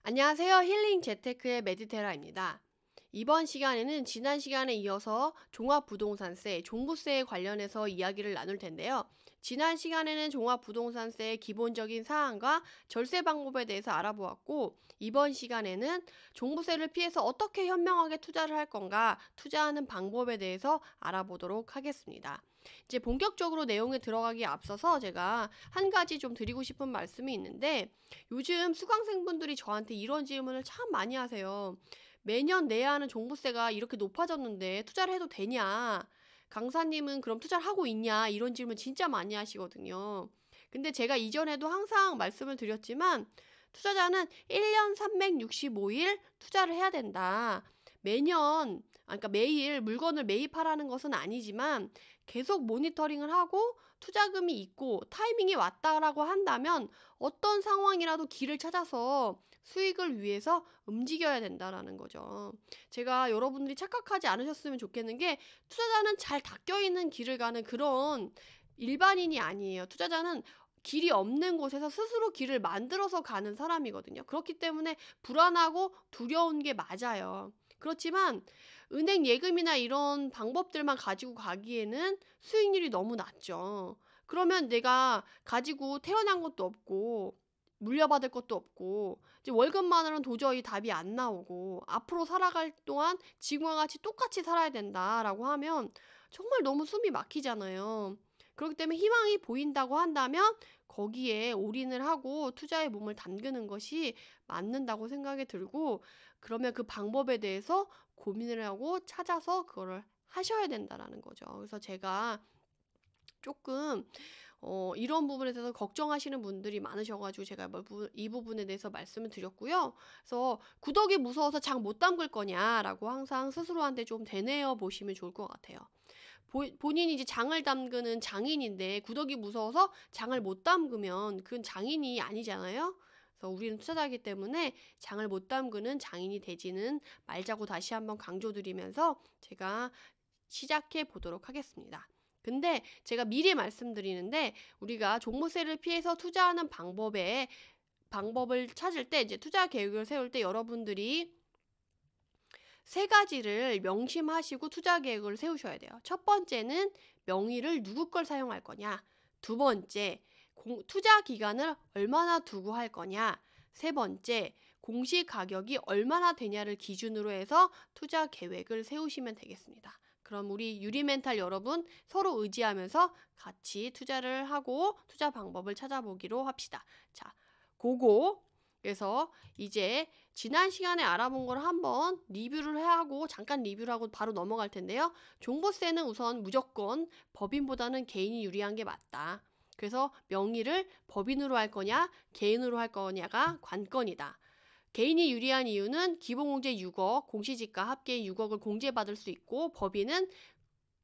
안녕하세요. 힐링 재테크의 메디테라입니다. 이번 시간에는 지난 시간에 이어서 종합부동산세, 종부세에 관련해서 이야기를 나눌 텐데요. 지난 시간에는 종합부동산세의 기본적인 사항과 절세 방법에 대해서 알아보았고, 이번 시간에는 종부세를 피해서 어떻게 현명하게 투자를 할 건가, 투자하는 방법에 대해서 알아보도록 하겠습니다. 이제 본격적으로 내용에 들어가기에 앞서서 제가 한 가지 좀 드리고 싶은 말씀이 있는데, 요즘 수강생분들이 저한테 이런 질문을 참 많이 하세요. 매년 내야 하는 종부세가 이렇게 높아졌는데 투자를 해도 되냐? 강사님은 그럼 투자를 하고 있냐? 이런 질문 진짜 많이 하시거든요. 근데 제가 이전에도 항상 말씀을 드렸지만 투자자는 1년 365일 투자를 해야 된다. 매년, 그러니까 매일 물건을 매입하라는 것은 아니지만 계속 모니터링을 하고 투자금이 있고 타이밍이 왔다라고 한다면 어떤 상황이라도 길을 찾아서 수익을 위해서 움직여야 된다라는 거죠. 제가 여러분들이 착각하지 않으셨으면 좋겠는 게 투자자는 잘 닦여있는 길을 가는 그런 일반인이 아니에요. 투자자는 길이 없는 곳에서 스스로 길을 만들어서 가는 사람이거든요. 그렇기 때문에 불안하고 두려운 게 맞아요. 그렇지만 은행 예금이나 이런 방법들만 가지고 가기에는 수익률이 너무 낮죠. 그러면 내가 가지고 태어난 것도 없고 물려받을 것도 없고 이제 월급만으로는 도저히 답이 안 나오고 앞으로 살아갈 동안 지금과 같이 똑같이 살아야 된다라고 하면 정말 너무 숨이 막히잖아요. 그렇기 때문에 희망이 보인다고 한다면 거기에 올인을 하고 투자에 몸을 담그는 것이 맞는다고 생각이 들고, 그러면 그 방법에 대해서 고민을 하고 찾아서 그거를 하셔야 된다라는 거죠. 그래서 제가 조금 이런 부분에 대해서 걱정하시는 분들이 많으셔가지고 제가 이 부분에 대해서 말씀을 드렸고요. 그래서 구덕이 무서워서 장 못 담글 거냐라고 항상 스스로한테 좀 되뇌어 보시면 좋을 것 같아요. 본인이 이제 장을 담그는 장인인데 구덕이 무서워서 장을 못 담그면 그건 장인이 아니잖아요. 그래서 우리는 투자자이기 때문에 장을 못 담그는 장인이 되지는 말자고 다시 한번 강조드리면서 제가 시작해 보도록 하겠습니다. 근데 제가 미리 말씀드리는데 우리가 종부세를 피해서 투자하는 방법을 찾을 때 이제 투자 계획을 세울 때 여러분들이 세 가지를 명심하시고 투자 계획을 세우셔야 돼요. 첫 번째는 명의를 누구 걸 사용할 거냐. 두 번째, 투자 기간을 얼마나 두고 할 거냐. 세 번째, 공시 가격이 얼마나 되냐를 기준으로 해서 투자 계획을 세우시면 되겠습니다. 그럼 우리 유리멘탈 여러분 서로 의지하면서 같이 투자를 하고 투자 방법을 찾아보기로 합시다. 자, 고고. 그래서 이제 지난 시간에 알아본 걸 한번 리뷰를 하고 잠깐 리뷰를 하고 바로 넘어갈 텐데요. 종부세는 우선 무조건 법인보다는 개인이 유리한 게 맞다. 그래서 명의를 법인으로 할 거냐 개인으로 할 거냐가 관건이다. 개인이 유리한 이유는 기본공제 6억, 공시지가 합계 6억을 공제받을 수 있고 법인은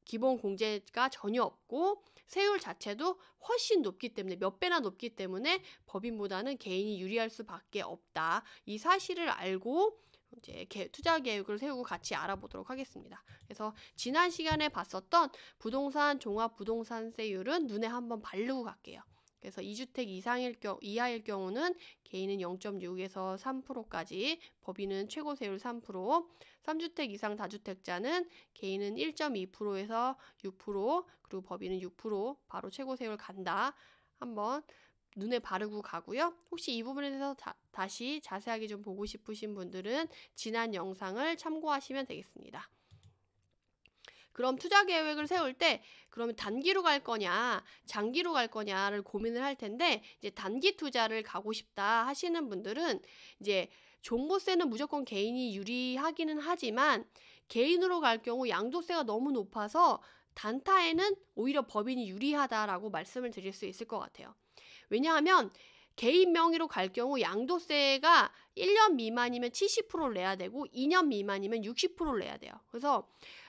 기본 공제가 전혀 없고 세율 자체도 훨씬 높기 때문에 몇 배나 높기 때문에 법인보다는 개인이 유리할 수밖에 없다. 이 사실을 알고 이제 투자 계획을 세우고 같이 알아보도록 하겠습니다. 그래서 지난 시간에 봤었던 부동산 종합부동산세율은 눈에 한번 바르고 갈게요. 그래서 2주택 이하일 경우는 개인은 0.6에서 3%까지, 법인은 최고 세율 3%, 3주택 이상 다주택자는 개인은 1.2%에서 6%, 그리고 법인은 6% 바로 최고 세율 간다. 한번 눈에 바르고 가고요. 혹시 이 부분에 대해서 다시 자세하게 좀 보고 싶으신 분들은 지난 영상을 참고하시면 되겠습니다. 그럼 투자 계획을 세울 때 그러면 단기로 갈 거냐 장기로 갈 거냐를 고민을 할 텐데, 이제 단기 투자를 가고 싶다 하시는 분들은 이제 종부세는 무조건 개인이 유리하기는 하지만 개인으로 갈 경우 양도세가 너무 높아서 단타에는 오히려 법인이 유리하다라고 말씀을 드릴 수 있을 것 같아요. 왜냐하면 개인 명의로 갈 경우 양도세가 1년 미만이면 70%를 내야 되고 2년 미만이면 60%를 내야 돼요. 그래서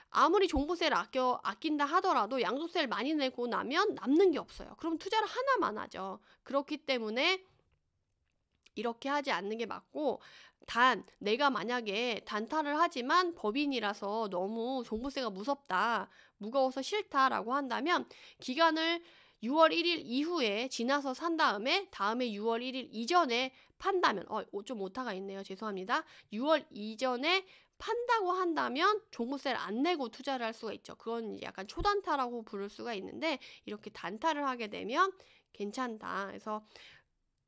아무리 종부세를 아낀다 하더라도 양도세를 많이 내고 나면 남는 게 없어요. 그럼 투자를 하나만 하죠. 그렇기 때문에 이렇게 하지 않는 게 맞고, 내가 만약에 단타를 하지만 법인이라서 너무 종부세가 무거워서 싫다라고 한다면 기간을 6월 1일 이후에 지나서 산 다음에 6월 1일 이전에 판다면 좀 오타가 있네요. 죄송합니다. 6월 이전에 판다고 한다면 종부세를 안 내고 투자를 할 수가 있죠. 그건 이제 약간 초단타라고 부를 수가 있는데 이렇게 단타를 하게 되면 괜찮다. 그래서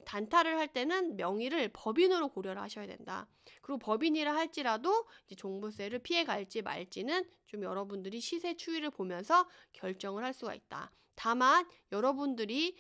단타를 할 때는 명의를 법인으로 고려를 하셔야 된다. 그리고 법인이라 할지라도 이제 종부세를 피해 갈지 말지는 좀 여러분들이 시세 추이를 보면서 결정을 할 수가 있다. 다만 여러분들이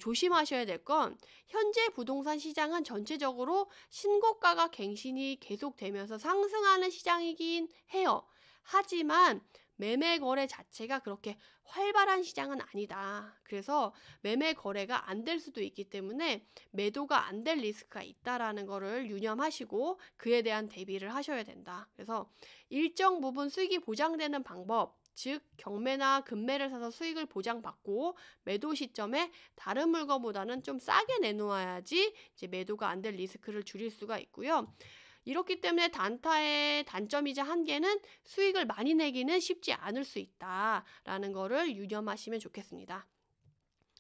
조심하셔야 될 건 현재 부동산 시장은 전체적으로 신고가가 갱신이 계속되면서 상승하는 시장이긴 해요. 하지만 매매 거래 자체가 그렇게 활발한 시장은 아니다. 그래서 매매 거래가 안 될 수도 있기 때문에 매도가 안 될 리스크가 있다라는 거를 유념하시고 그에 대한 대비를 하셔야 된다. 그래서 일정 부분 수익이 보장되는 방법, 즉 경매나 금매를 사서 수익을 보장받고 매도 시점에 다른 물건보다는 좀 싸게 내놓아야지 이제 매도가 안 될 리스크를 줄일 수가 있고요. 이렇기 때문에 단타의 단점이자 한계는 수익을 많이 내기는 쉽지 않을 수 있다라는 거를 유념하시면 좋겠습니다.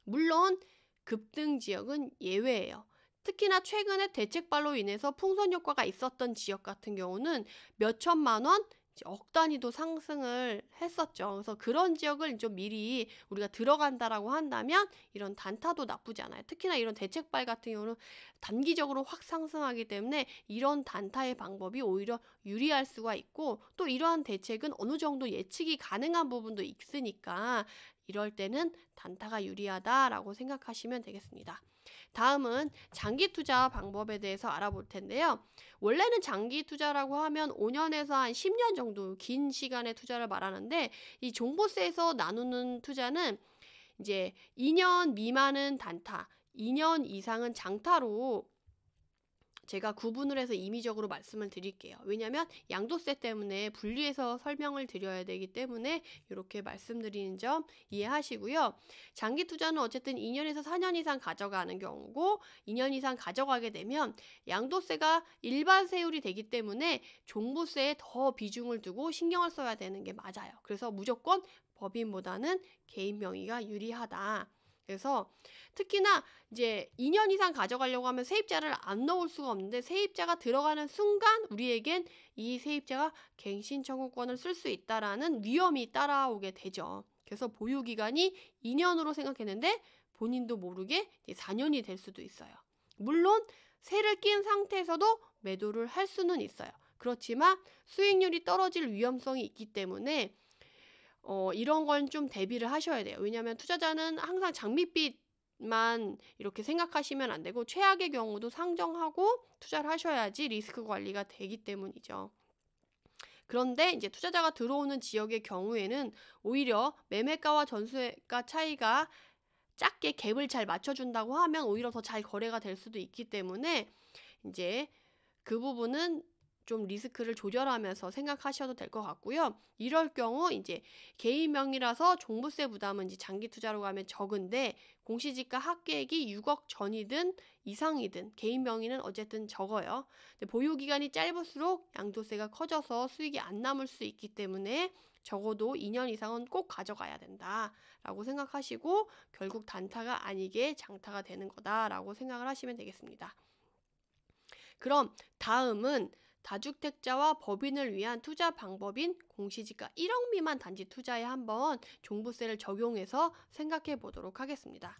물론 급등 지역은 예외예요. 특히나 최근에 대책발로 인해서 풍선 효과가 있었던 지역 같은 경우는 몇 천만 원, 억 단위도 상승을 했었죠. 그래서 그런 지역을 좀 미리 우리가 들어간다라고 한다면 이런 단타도 나쁘지 않아요. 특히나 이런 대책발 같은 경우는 단기적으로 확 상승하기 때문에 이런 단타의 방법이 오히려 유리할 수가 있고 또 이러한 대책은 어느 정도 예측이 가능한 부분도 있으니까 이럴 때는 단타가 유리하다라고 생각하시면 되겠습니다. 다음은 장기 투자 방법에 대해서 알아볼 텐데요. 원래는 장기 투자라고 하면 5년에서 한 10년 정도 긴 시간의 투자를 말하는데 이 종부세에서 나누는 투자는 이제 2년 미만은 단타, 2년 이상은 장타로 제가 구분을 해서 임의적으로 말씀을 드릴게요. 왜냐하면 양도세 때문에 분리해서 설명을 드려야 되기 때문에 이렇게 말씀드리는 점 이해하시고요. 장기 투자는 어쨌든 2년에서 4년 이상 가져가는 경우고 2년 이상 가져가게 되면 양도세가 일반 세율이 되기 때문에 종부세에 더 비중을 두고 신경을 써야 되는 게 맞아요. 그래서 무조건 법인보다는 개인 명의가 유리하다. 그래서 특히나 이제 2년 이상 가져가려고 하면 세입자를 안 넣을 수가 없는데 세입자가 들어가는 순간 우리에겐 이 세입자가 갱신 청구권을 쓸 수 있다라는 위험이 따라오게 되죠. 그래서 보유기간이 2년으로 생각했는데 본인도 모르게 4년이 될 수도 있어요. 물론 세를 낀 상태에서도 매도를 할 수는 있어요. 그렇지만 수익률이 떨어질 위험성이 있기 때문에 이런 건 좀 대비를 하셔야 돼요. 왜냐하면 투자자는 항상 장밋빛만 이렇게 생각하시면 안 되고 최악의 경우도 상정하고 투자를 하셔야지 리스크 관리가 되기 때문이죠. 그런데 이제 투자자가 들어오는 지역의 경우에는 오히려 매매가와 전세가 차이가 작게 갭을 잘 맞춰준다고 하면 오히려 더 잘 거래가 될 수도 있기 때문에 이제 그 부분은 좀 리스크를 조절하면서 생각하셔도 될 것 같고요. 이럴 경우 이제 개인 명의라서 종부세 부담은 이제 장기 투자로 가면 적은데 공시지가 합계액이 6억 전이든 이상이든 개인 명의는 어쨌든 적어요. 근데 보유 기간이 짧을수록 양도세가 커져서 수익이 안 남을 수 있기 때문에 적어도 2년 이상은 꼭 가져가야 된다라고 생각하시고 결국 단타가 아니게 장타가 되는 거다라고 생각을 하시면 되겠습니다. 그럼 다음은 다주택자와 법인을 위한 투자 방법인 공시지가 1억 미만 단지 투자에 한번 종부세를 적용해서 생각해 보도록 하겠습니다.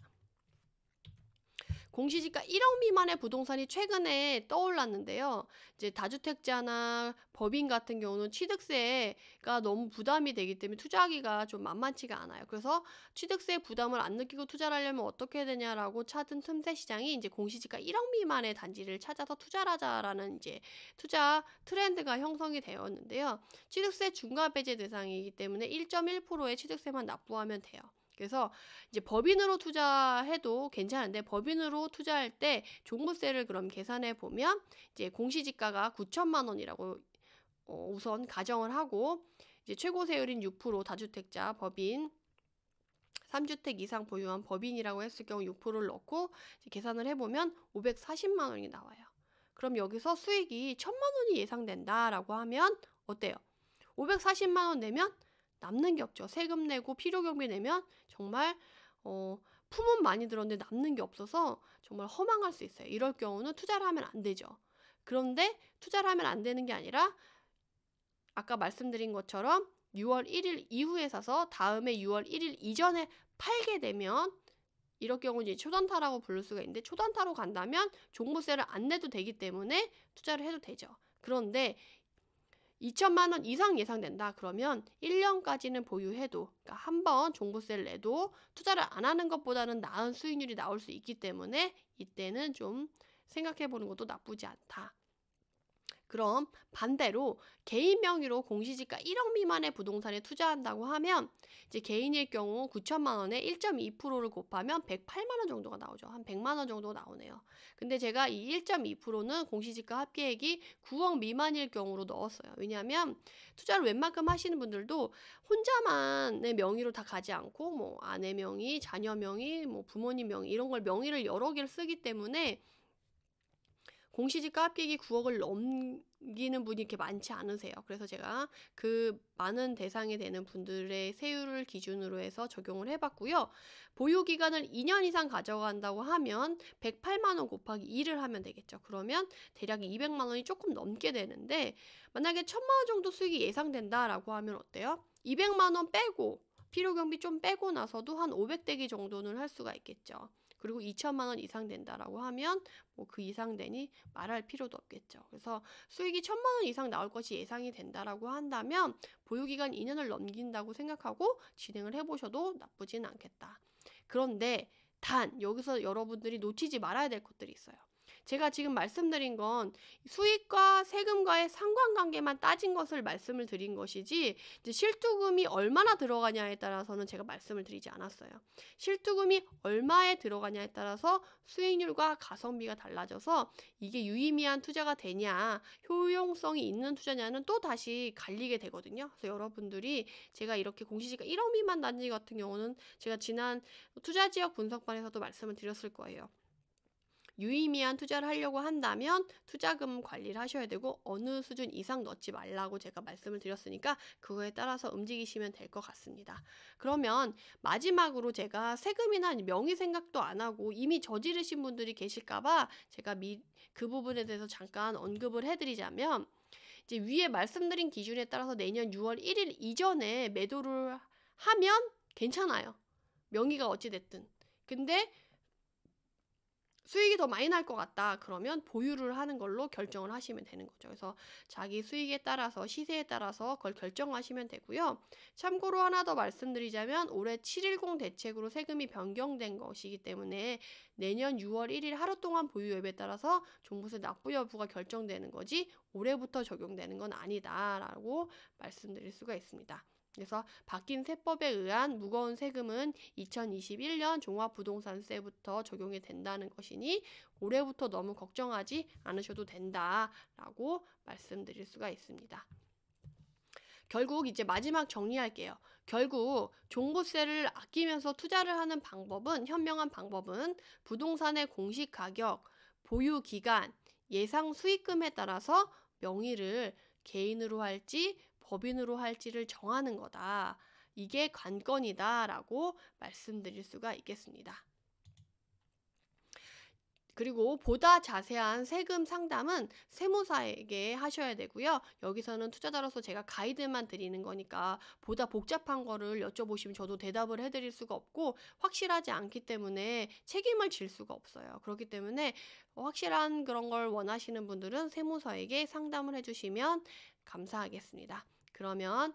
공시지가 1억 미만의 부동산이 최근에 떠올랐는데요. 이제 다주택자나 법인 같은 경우는 취득세가 너무 부담이 되기 때문에 투자하기가 좀 만만치가 않아요. 그래서 취득세 부담을 안 느끼고 투자를 하려면 어떻게 해야 되냐라고 찾은 틈새 시장이 이제 공시지가 1억 미만의 단지를 찾아서 투자를 하자라는 이제 투자 트렌드가 형성이 되었는데요. 취득세 중과 배제 대상이기 때문에 1.1%의 취득세만 납부하면 돼요. 그래서 이제 법인으로 투자해도 괜찮은데 법인으로 투자할 때 종부세를 그럼 계산해 보면 이제 공시지가가 9천만 원이라고 우선 가정을 하고 이제 최고 세율인 6% 다주택자 법인 3주택 이상 보유한 법인이라고 했을 경우 6%를 넣고 이제 계산을 해보면 540만 원이 나와요. 그럼 여기서 수익이 1,000만 원이 예상된다라고 하면 어때요? 540만 원 내면 남는 게 없죠. 세금 내고 필요경비 내면 정말 품은 많이 들었는데 남는 게 없어서 정말 허망할 수 있어요. 이럴 경우는 투자를 하면 안 되죠. 그런데 투자를 하면 안 되는 게 아니라 아까 말씀드린 것처럼 6월 1일 이후에 사서 다음에 6월 1일 이전에 팔게 되면 이럴 경우는 이제 초단타라고 부를 수가 있는데, 초단타로 간다면 종부세를 안 내도 되기 때문에 투자를 해도 되죠. 그런데 2천만 원 이상 예상된다 그러면 1년까지는 보유해도, 그러니까 한번 종부세를 내도 투자를 안 하는 것보다는 나은 수익률이 나올 수 있기 때문에 이때는 좀 생각해 보는 것도 나쁘지 않다. 그럼 반대로 개인 명의로 공시지가 1억 미만의 부동산에 투자한다고 하면 이제 개인일 경우 9천만 원에 1.2%를 곱하면 108만 원 정도가 나오죠. 한 100만 원 정도 나오네요. 근데 제가 이 1.2%는 공시지가 합계액이 9억 미만일 경우로 넣었어요. 왜냐하면 투자를 웬만큼 하시는 분들도 혼자만의 명의로 다 가지 않고 뭐 아내 명의, 자녀 명의, 뭐 부모님 명의 이런 걸 명의를 여러 개를 쓰기 때문에 공시지가 합계액이 9억을 넘기는 분이 이렇게 많지 않으세요. 그래서 제가 그 많은 대상이 되는 분들의 세율을 기준으로 해서 적용을 해봤고요. 보유기간을 2년 이상 가져간다고 하면 108만 원 곱하기 2를 하면 되겠죠. 그러면 대략 200만 원이 조금 넘게 되는데, 만약에 1000만 원 정도 수익이 예상된다라고 하면 어때요? 200만 원 빼고 필요경비 좀 빼고 나서도 한 500대기 정도는 할 수가 있겠죠. 그리고 2천만 원 이상 된다라고 하면 뭐 그 이상 되니 말할 필요도 없겠죠. 그래서 수익이 1000만 원 이상 나올 것이 예상이 된다라고 한다면 보유기간 2년을 넘긴다고 생각하고 진행을 해보셔도 나쁘진 않겠다. 그런데 단 여기서 여러분들이 놓치지 말아야 될 것들이 있어요. 제가 지금 말씀드린 건 수익과 세금과의 상관관계만 따진 것을 말씀을 드린 것이지, 이제 실투금이 얼마나 들어가냐에 따라서는 제가 말씀을 드리지 않았어요. 실투금이 얼마에 들어가냐에 따라서 수익률과 가성비가 달라져서 이게 유의미한 투자가 되냐, 효용성이 있는 투자냐는 또 다시 갈리게 되거든요. 그래서 여러분들이 제가 이렇게 공시지가 1억 미만 단지 같은 경우는 제가 지난 투자지역 분석반에서도 말씀을 드렸을 거예요. 유의미한 투자를 하려고 한다면 투자금 관리를 하셔야 되고 어느 수준 이상 넣지 말라고 제가 말씀을 드렸으니까 그거에 따라서 움직이시면 될 것 같습니다. 그러면 마지막으로 제가 세금이나 명의 생각도 안 하고 이미 저지르신 분들이 계실까봐 제가 그 부분에 대해서 잠깐 언급을 해드리자면, 이제 위에 말씀드린 기준에 따라서 내년 6월 1일 이전에 매도를 하면 괜찮아요. 명의가 어찌됐든. 근데 수익이 더 많이 날 것 같다 그러면 보유를 하는 걸로 결정을 하시면 되는 거죠. 그래서 자기 수익에 따라서 시세에 따라서 그걸 결정하시면 되고요. 참고로 하나 더 말씀드리자면 올해 710 대책으로 세금이 변경된 것이기 때문에 내년 6월 1일 하루 동안 보유 여부에 따라서 종부세 납부 여부가 결정되는 거지 올해부터 적용되는 건 아니다라고 말씀드릴 수가 있습니다. 그래서 바뀐 세법에 의한 무거운 세금은 2021년 종합부동산세부터 적용이 된다는 것이니 올해부터 너무 걱정하지 않으셔도 된다라고 말씀드릴 수가 있습니다. 결국 이제 마지막 정리할게요. 결국 종부세를 아끼면서 투자를 하는 방법은, 현명한 방법은 부동산의 공시가격, 보유기간, 예상 수익금에 따라서 명의를 개인으로 할지 법인으로 할지를 정하는 거다. 이게 관건이다라고 말씀드릴 수가 있겠습니다. 그리고 보다 자세한 세금 상담은 세무사에게 하셔야 되고요. 여기서는 투자자로서 제가 가이드만 드리는 거니까 보다 복잡한 거를 여쭤보시면 저도 대답을 해드릴 수가 없고 확실하지 않기 때문에 책임을 질 수가 없어요. 그렇기 때문에 확실한 그런 걸 원하시는 분들은 세무사에게 상담을 해주시면 감사하겠습니다. 그러면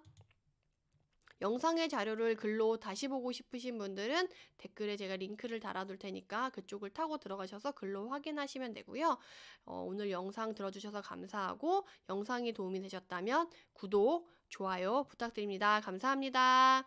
영상의 자료를 글로 다시 보고 싶으신 분들은 댓글에 제가 링크를 달아둘 테니까 그쪽을 타고 들어가셔서 글로 확인하시면 되고요. 오늘 영상 들어주셔서 감사하고 영상이 도움이 되셨다면 구독, 좋아요 부탁드립니다. 감사합니다.